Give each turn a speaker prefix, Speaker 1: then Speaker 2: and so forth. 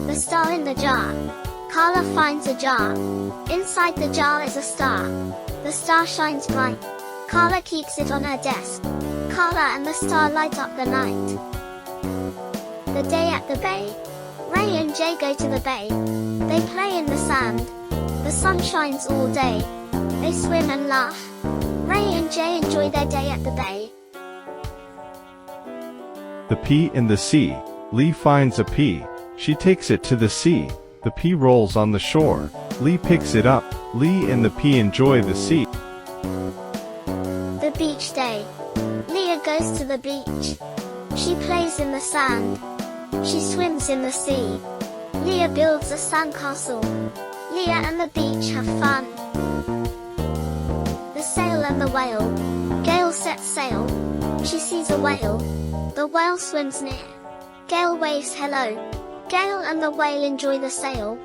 Speaker 1: The star in the jar. Carla finds a jar. Inside the jar is a star. The star shines bright. Carla keeps it on her desk. Carla and the star light up the night. The day at the bay. Ray and Jay go to the bay. They play in the sand. The sun shines all day. They swim and laugh. Ray and Jay enjoy their day at the bay.
Speaker 2: The pea in the sea. Lee finds a pea. She takes it to the sea. The pea rolls on the shore. Lee picks it up. Lee and the pea enjoy the sea.
Speaker 1: The beach day. Leah goes to the beach. She plays in the sand. She swims in the sea. Leah builds a sandcastle. Leah and the beach have fun. The sail and the whale. Gail sets sail. She sees a whale. The whale swims near. Gail waves hello. Gail and the whale enjoy the sail.